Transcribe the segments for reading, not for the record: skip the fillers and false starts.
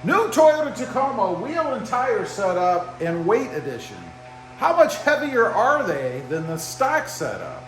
New Toyota Tacoma wheel and tire setup and weight edition. How much heavier are they than the stock setup?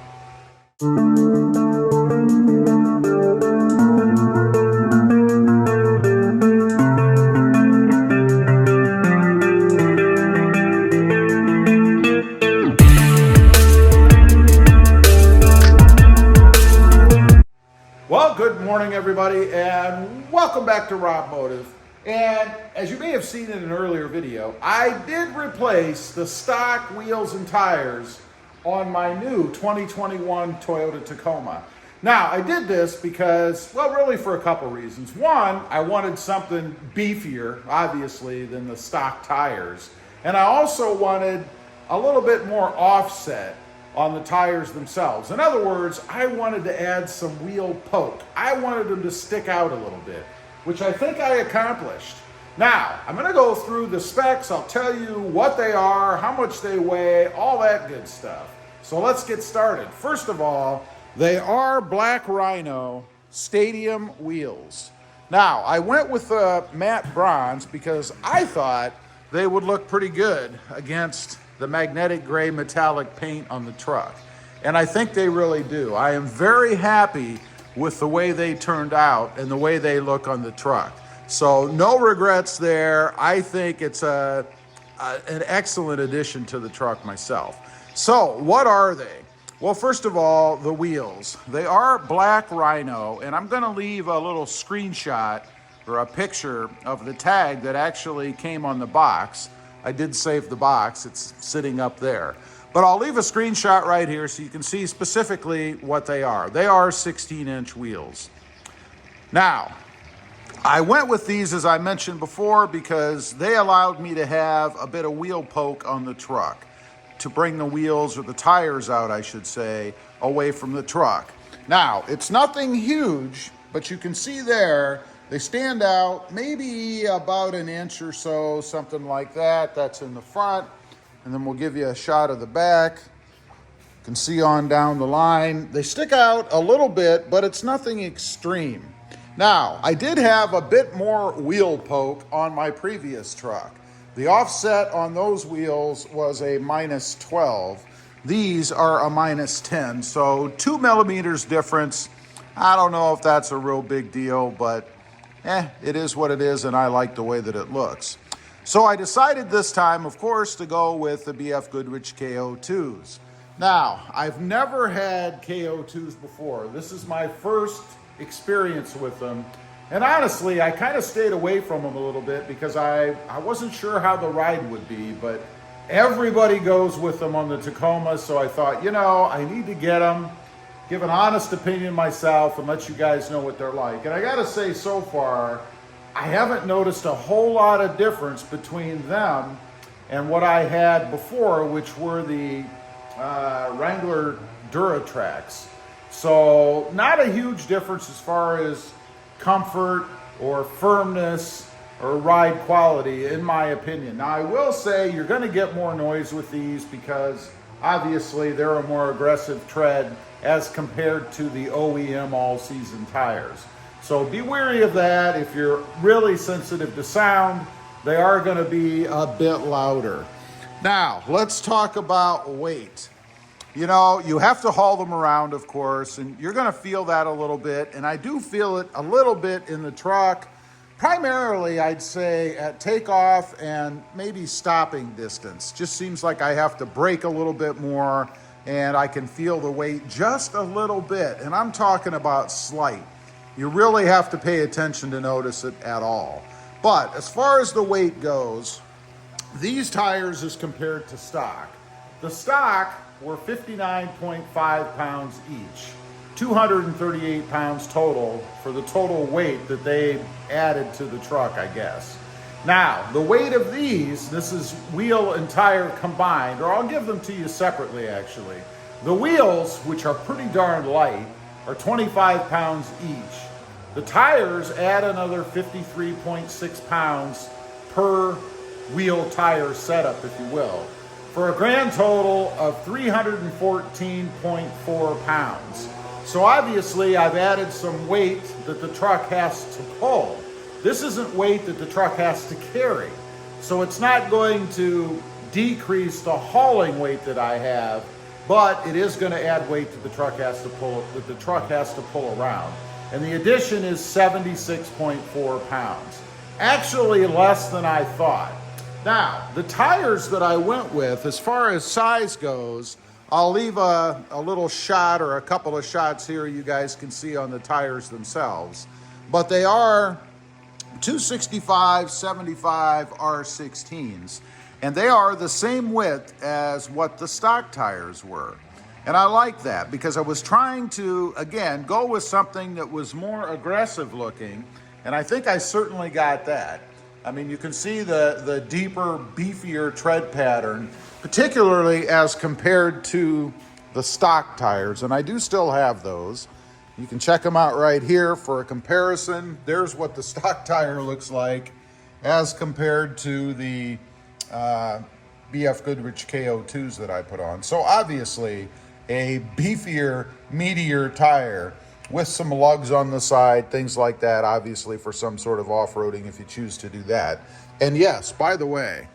Well, good morning everybody and welcome back to RobMotive. And as you may have seen in an earlier video, I did replace the stock wheels and tires on my new 2021 Toyota Tacoma. Now, I did this because, well, really for a couple reasons. One, I wanted something beefier, obviously, than the stock tires. And I also wanted a little bit more offset on the tires themselves. In other words, I wanted to add some wheel poke. I wanted them to stick out a little bit, which I think I accomplished. Now, I'm gonna go through the specs. I'll tell you what they are, how much they weigh, all that good stuff. So let's get started. First of all, they are Black Rhino Stadium wheels. Now, I went with matte bronze because I thought they would look pretty good against the magnetic gray metallic paint on the truck. And I think they really do. I am very happy with the way they turned out and the way they look on the truck. So no regrets there. I think it's an excellent addition to the truck myself. So what are they? Well, first of all, the wheels. They are Black Rhino, and I'm gonna leave a little screenshot or a picture of the tag that actually came on the box. I did save the box, it's sitting up there. But I'll leave a screenshot right here so you can see specifically what they are. They are 16-inch wheels. Now, I went with these, as I mentioned before, because they allowed me to have a bit of wheel poke on the truck, to bring the wheels, or the tires out, I should say, away from the truck. Now, it's nothing huge, but you can see there, they stand out maybe about an inch or so, something like that. That's in the front. And then we'll give you a shot of the back. You can see on down the line. They stick out a little bit, but it's nothing extreme. Now, I did have a bit more wheel poke on my previous truck. The offset on those wheels was a -12. These are a -10, so 2 millimeters difference. I don't know if that's a real big deal, but it is what it is, and I like the way that it looks. So I decided this time, of course, to go with the BF Goodrich KO2s. Now, I've never had KO2s before. This is my first experience with them. And honestly, I kind of stayed away from them a little bit because I wasn't sure how the ride would be, but everybody goes with them on the Tacoma, so I thought, you know, I need to get them, give an honest opinion myself, and let you guys know what they're like. And I gotta say, so far, I haven't noticed a whole lot of difference between them and what I had before, which were the Wrangler Duratrax. So not a huge difference as far as comfort or firmness or ride quality, in my opinion. Now, I will say you're gonna get more noise with these because obviously they're a more aggressive tread as compared to the OEM all-season tires. So be wary of that. If you're really sensitive to sound, they are gonna be a bit louder. Now, let's talk about weight. You know, you have to haul them around, of course, and you're gonna feel that a little bit, and I do feel it a little bit in the truck. Primarily, I'd say at takeoff and maybe stopping distance. Just seems like I have to brake a little bit more, and I can feel the weight just a little bit, and I'm talking about slight. You really have to pay attention to notice it at all. But as far as the weight goes, these tires as compared to stock, the stock were 59.5 pounds each, 238 pounds total for the total weight that they added to the truck, I guess. Now, the weight of these, this is wheel and tire combined, or I'll give them to you separately actually. The wheels, which are pretty darn light, are 25 pounds each. The tires add another 53.6 pounds per wheel tire setup, if you will, for a grand total of 314.4 pounds. So obviously I've added some weight that the truck has to pull. This isn't weight that the truck has to carry. So it's not going to decrease the hauling weight that I have, but it is going to add weight that the truck has to pull around. And the addition is 76.4 pounds. Actually less than I thought. Now, the tires that I went with, as far as size goes, I'll leave a little shot or a couple of shots here you guys can see on the tires themselves. But they are 265/75 R16s, and they are the same width as what the stock tires were. And I like that because I was trying to, again, go with something that was more aggressive looking, and I think I certainly got that. I mean, you can see the deeper, beefier tread pattern, particularly as compared to the stock tires, and I do still have those. You can check them out right here for a comparison. There's what the stock tire looks like as compared to the BF Goodrich KO2s that I put on. So obviously a beefier, meatier tire with some lugs on the side, things like that, obviously for some sort of off-roading if you choose to do that. And yes, by the way,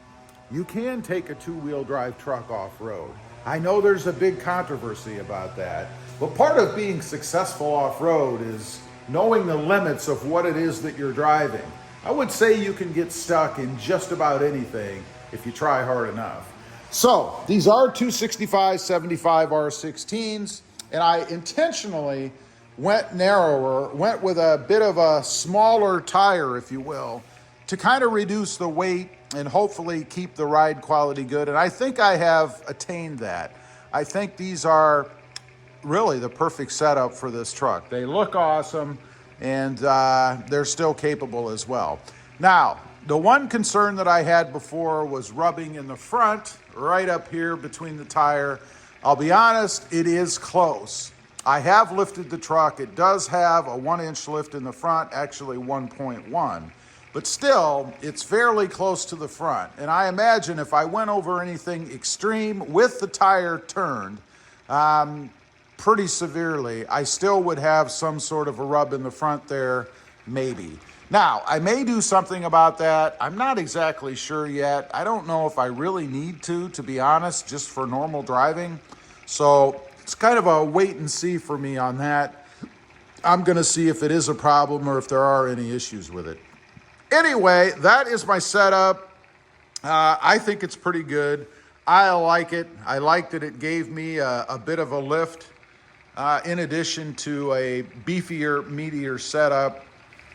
you can take a two-wheel drive truck off-road. I know there's a big controversy about that, but part of being successful off-road is knowing the limits of what it is that you're driving. I would say you can get stuck in just about anything if you try hard enough. So these are 265/75 R16s, and I intentionally went narrower, went with a bit of a smaller tire, if you will, to kind of reduce the weight and hopefully keep the ride quality good. And I think I have attained that. I think these are really the perfect setup for this truck. They look awesome, and they're still capable as well. Now, the one concern that I had before was rubbing in the front, right up here between the tire. I'll be honest, it is close. I have lifted the truck. It does have a 1-inch lift in the front, actually 1.1. But still, it's fairly close to the front. And I imagine if I went over anything extreme with the tire turned pretty severely, I still would have some sort of a rub in the front there, maybe. Now, I may do something about that. I'm not exactly sure yet. I don't know if I really need to be honest, just for normal driving. So it's kind of a wait and see for me on that. I'm going to see if it is a problem or if there are any issues with it. Anyway, that is my setup. I think it's pretty good. I like it. I like that it gave me a bit of a lift in addition to a beefier, meatier setup.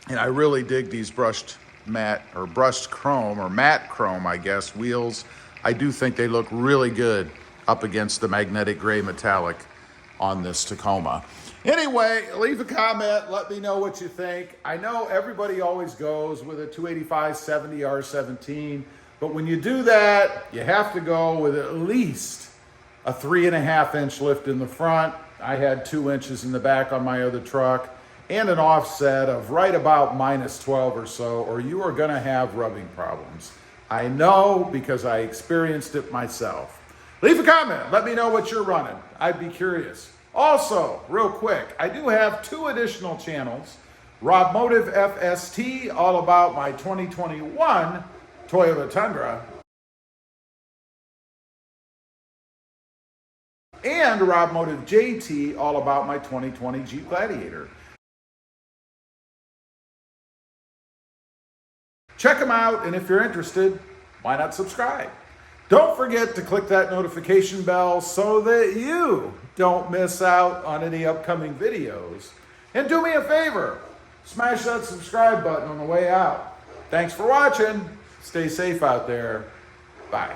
And I really dig these brushed chrome, or matte chrome, I guess, wheels. I do think they look really good up against the magnetic gray metallic on this Tacoma. Anyway, leave a comment. Let me know what you think. I know everybody always goes with a 285/70 R17, but when you do that, you have to go with at least a 3.5-inch lift in the front. I had 2 inches in the back on my other truck, and an offset of right about -12 or so, or you are gonna have rubbing problems. I know because I experienced it myself. Leave a comment, let me know what you're running. I'd be curious. Also, real quick, I do have 2 additional channels. RobMotive FST, all about my 2021 Toyota Tundra, and RobMotive JT, all about my 2020 Jeep Gladiator. Check them out, and if you're interested, why not subscribe? Don't forget to click that notification bell so that you don't miss out on any upcoming videos. And do me a favor, smash that subscribe button on the way out. Thanks for watching. Stay safe out there. Bye.